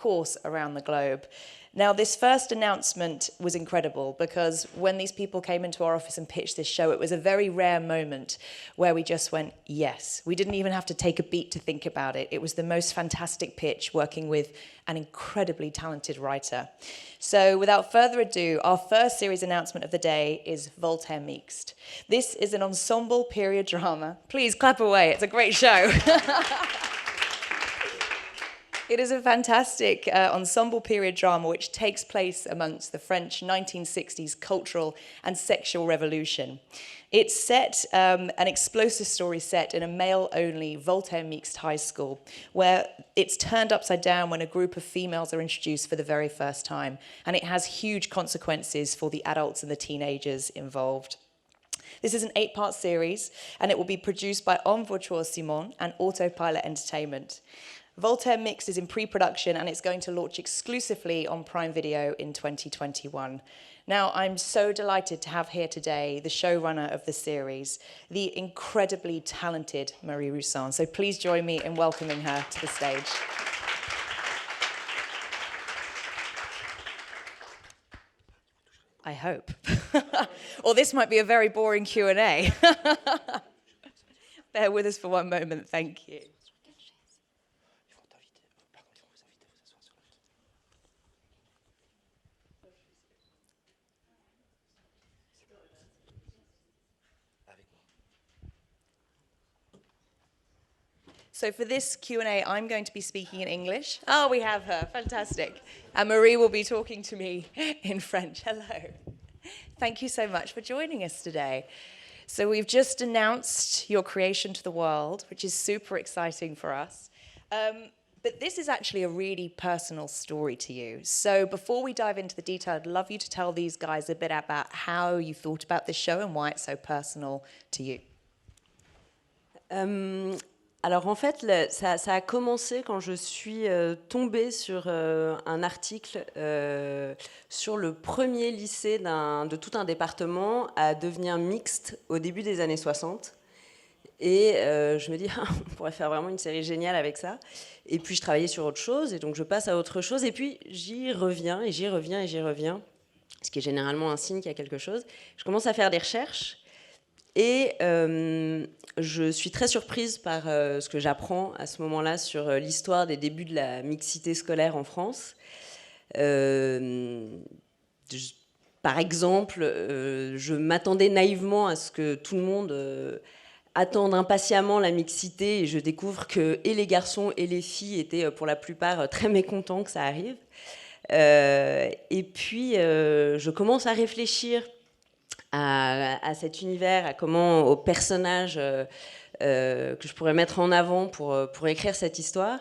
course around the globe. Now, this first announcement was incredible because when these people came into our office and pitched this show, it was a very rare moment where we just went, yes. We didn't even have to take a beat to think about it. It was the most fantastic pitch working with an incredibly talented writer. So without further ado, our first series announcement of the day is Voltaire Mixed. This is an ensemble period drama. Please clap away, it's a great show. It is a fantastic ensemble period drama which takes place amongst the French 1960s cultural and sexual revolution. It's set, an explosive story set in a male-only Voltaire Mixed high school, where it's turned upside down when a group of females are introduced for the very first time, and it has huge consequences for the adults and the teenagers involved. This is an 8-part series, and it will be produced by Homme Vautour Simon and Autopilot Entertainment. Voltaire Mixed is in pre-production and it's going to launch exclusively on Prime Video in 2021. Now, I'm so delighted to have here today the showrunner of the series, the incredibly talented Marie Roussin. So please join me in welcoming her to the stage. I hope. Or this might be a very boring Q&A. Bear with us for one moment, thank you. So for this Q&A, I'm going to be speaking in English. Oh, we have her, fantastic. And Marie will be talking to me in French. Hello. Thank you so much for joining us today. So we've just announced your creation to the world, which is super exciting for us. But this is actually a really personal story to you. So before we dive into the detail, I'd love you to tell these guys a bit about how you thought about this show and why it's so personal to you. Alors en fait, ça a commencé quand je suis tombée sur un article sur le premier lycée de tout un département à devenir mixte au début des années 60. Et je me dis, on pourrait faire vraiment une série géniale avec ça. Et puis je travaillais sur autre chose, et donc je passe à autre chose, et puis j'y reviens, et j'y reviens, et j'y reviens, ce qui est généralement un signe qu'il y a quelque chose. Je commence à faire des recherches, et je suis très surprise par ce que j'apprends à ce moment-là sur l'histoire des débuts de la mixité scolaire en France. Par exemple, je m'attendais naïvement à ce que tout le monde attende impatiemment la mixité, et je découvre que et les garçons et les filles étaient pour la plupart très mécontents que ça arrive. Et puis, je commence à réfléchir à cet univers, aux personnages que je pourrais mettre en avant pour écrire cette histoire.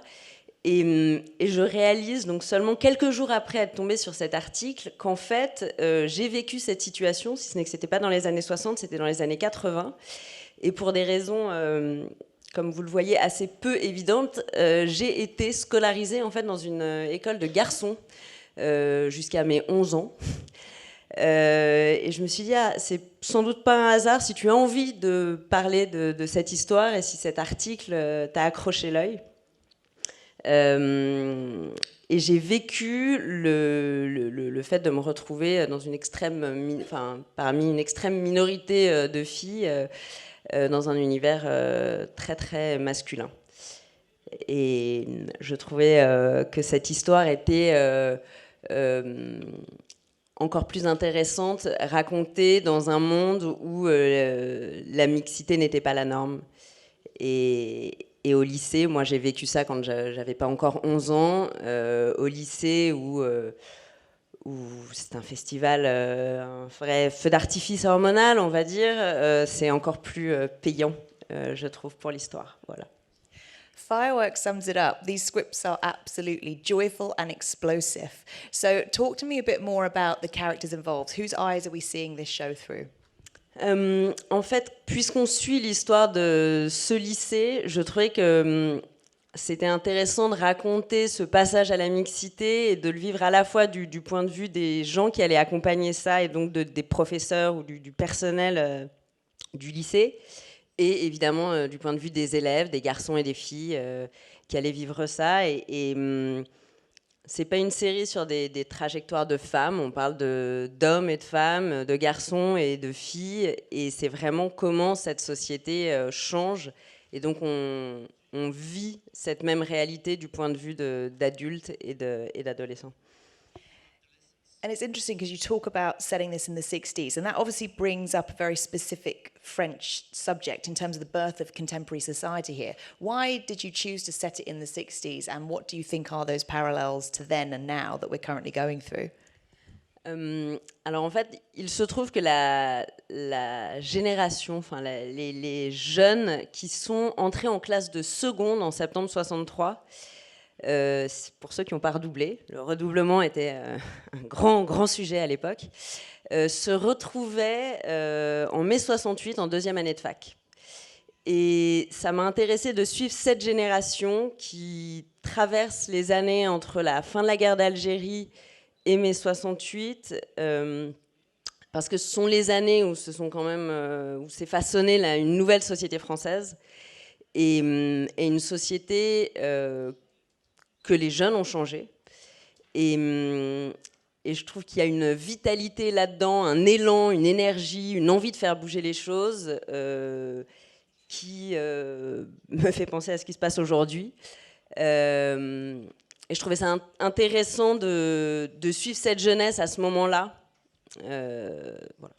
Et je réalise, donc seulement quelques jours après être tombée sur cet article, qu'en fait, j'ai vécu cette situation, si ce n'est que ce n'était pas dans les années 60, c'était dans les années 80. Et pour des raisons, comme vous le voyez, assez peu évidentes, j'ai été scolarisée en fait, dans une école de garçons jusqu'à mes 11 ans. Et je me suis dit, c'est sans doute pas un hasard si tu as envie de parler de cette histoire et si cet article t'a accroché l'œil. Et j'ai vécu le fait de me retrouver dans parmi une extrême minorité de filles dans un univers très très masculin. Et je trouvais que cette histoire était encore plus intéressante, racontée dans un monde où la mixité n'était pas la norme. Et au lycée, moi j'ai vécu ça quand j'avais pas encore 11 ans, au lycée où c'est un festival, un vrai feu d'artifice hormonal, on va dire, c'est encore plus payant, je trouve, pour l'histoire. Voilà. Fireworks sums it up. These scripts are absolutely joyful and explosive. So talk to me a bit more about the characters involved. Whose eyes are we seeing this show through? En fait, puisqu'on suit l'histoire de ce lycée, je trouvais que c'était intéressant de raconter ce passage à la mixité et de le vivre à la fois du point de vue des gens qui allaient accompagner ça et donc des professeurs ou du personnel du lycée, et évidemment du point de vue des élèves, des garçons et des filles qui allaient vivre ça. Et c'est pas une série sur des trajectoires de femmes. On parle d'hommes et de femmes, de garçons et de filles. Et c'est vraiment comment cette société change. Et donc, on vit cette même réalité du point de vue d'adultes et d'adolescents. And it's interesting because you talk about setting this in the 60s, and that obviously brings up a very specific French subject in terms of the birth of contemporary society here. Why did you choose to set it in the 60s, and what do you think are those parallels to then and now that we're currently going through? Alors en fait, il se trouve que la génération, enfin les jeunes qui sont entrés en classe de seconde en septembre 63, pour ceux qui n'ont pas redoublé, le redoublement était un grand sujet à l'époque, se retrouvaient en mai 68 en deuxième année de fac. Et ça m'a intéressé de suivre cette génération qui traverse les années entre la fin de la guerre d'Algérie et mai 68, parce que ce sont les années où où s'est façonnée une nouvelle société française et une société que les jeunes ont changé. Et je trouve qu'il y a une vitalité là-dedans, un élan, une énergie, une envie de faire bouger les choses qui me fait penser à ce qui se passe aujourd'hui. Et je trouvais ça intéressant de suivre cette jeunesse à ce moment-là. Voilà.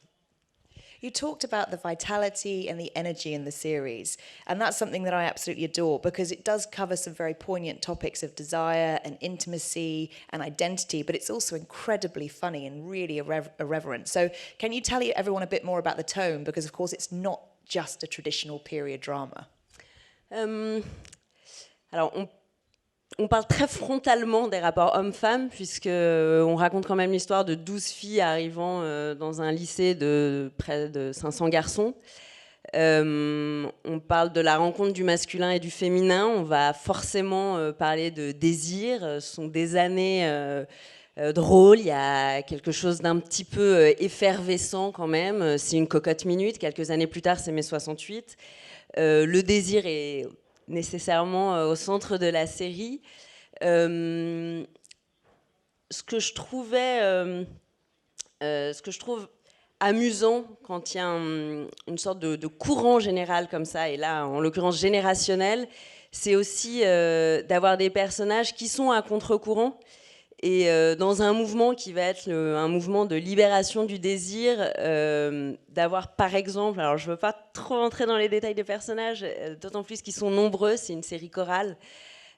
You talked about the vitality and the energy in the series, and that's something that I absolutely adore because it does cover some very poignant topics of desire and intimacy and identity, but it's also incredibly funny and really irreverent. So can you tell everyone a bit more about the tone? Because, of course, it's not just a traditional period drama. Alors, on parle très frontalement des rapports hommes-femmes, puisqu'on raconte quand même l'histoire de 12 filles arrivant dans un lycée de près de 500 garçons. On parle de la rencontre du masculin et du féminin. On va forcément parler de désir. Ce sont des années drôles. Il y a quelque chose d'un petit peu effervescent quand même. C'est une cocotte minute. Quelques années plus tard, c'est mai 68. Le désir est nécessairement au centre de la série. Ce que je trouve amusant quand il y a une sorte de courant général comme ça, et là en l'occurrence générationnel, c'est aussi d'avoir des personnages qui sont à contre-courant et dans un mouvement qui va être un mouvement de libération du désir, d'avoir par exemple, alors je ne veux pas trop entrer dans les détails des personnages, d'autant plus qu'ils sont nombreux, c'est une série chorale,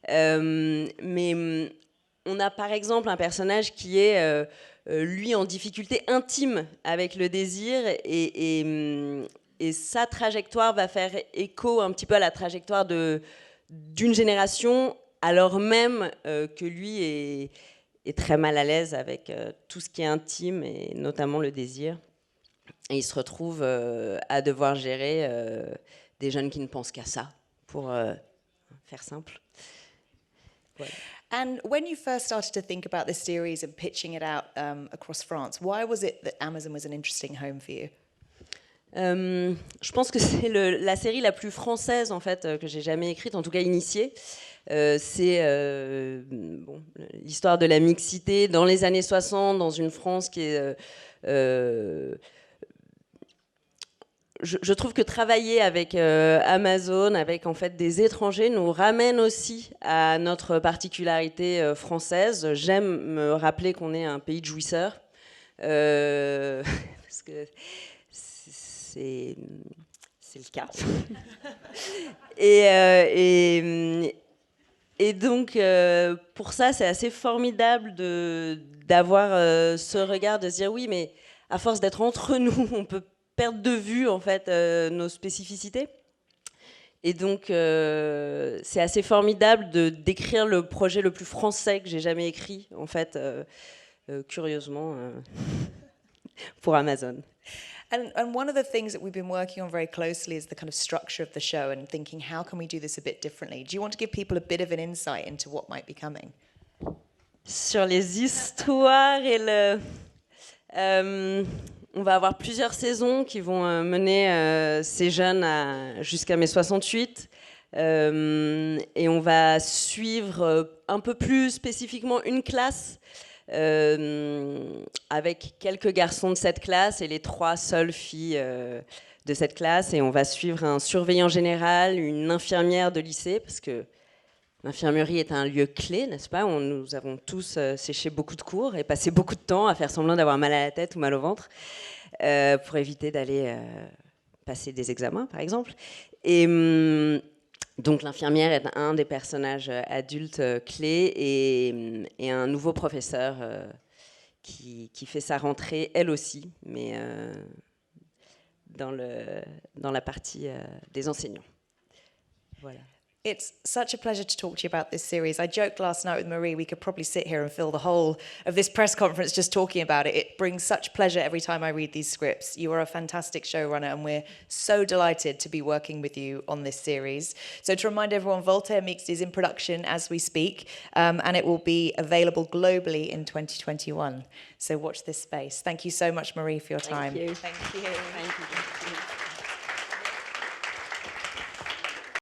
mais on a par exemple un personnage qui est lui en difficulté intime avec le désir et sa trajectoire va faire écho un petit peu à la trajectoire d'une génération, alors même que lui est très mal à l'aise avec tout ce qui est intime et notamment le désir. Et il se retrouve à devoir gérer des jeunes qui ne pensent qu'à ça, pour faire simple. Voilà. And when you first started to think about this series and pitching it out across France, why was it that Amazon was an interesting home for you? Je pense que c'est la série la plus française en fait que j'ai jamais écrite, en tout cas initiée. C'est l'histoire de la mixité dans les années 60 dans une France qui est je trouve que travailler avec Amazon, avec en fait des étrangers, nous ramène aussi à notre particularité française. J'aime me rappeler qu'on est un pays de jouisseurs, parce que c'est le cas. Et donc, pour ça, c'est assez formidable d'avoir ce regard, de se dire oui, mais à force d'être entre nous, on peut perdre de vue en fait nos spécificités. Et donc, c'est assez formidable de décrire le projet le plus français que j'ai jamais écrit, en fait, curieusement, pour Amazon. And one of the things that we've been working on very closely is the kind of structure of the show and thinking, how can we do this a bit differently? Do you want to give people a bit of an insight into what might be coming? Sur les histoires et on va avoir plusieurs saisons qui vont mener ces jeunes jusqu'à mai 68. Et on va suivre un peu plus spécifiquement une classe avec quelques garçons de cette classe et les 3 seules filles de cette classe. Et on va suivre un surveillant général, une infirmière de lycée, parce que l'infirmerie est un lieu clé, n'est-ce pas? Nous avons tous séché beaucoup de cours et passé beaucoup de temps à faire semblant d'avoir mal à la tête ou mal au ventre pour éviter d'aller passer des examens, par exemple. Et donc l'infirmière est un des personnages adultes clés et un nouveau professeur qui fait sa rentrée, elle aussi, mais dans la partie des enseignants. Voilà. It's such a pleasure to talk to you about this series. I joked last night with Marie, we could probably sit here and fill the whole of this press conference just talking about it. It brings such pleasure every time I read these scripts. You are a fantastic showrunner, and we're so delighted to be working with you on this series. So to remind everyone, Voltaire Mixed is in production as we speak, and it will be available globally in 2021. So watch this space. Thank you so much, Marie, for your time. Thank you. Thank you.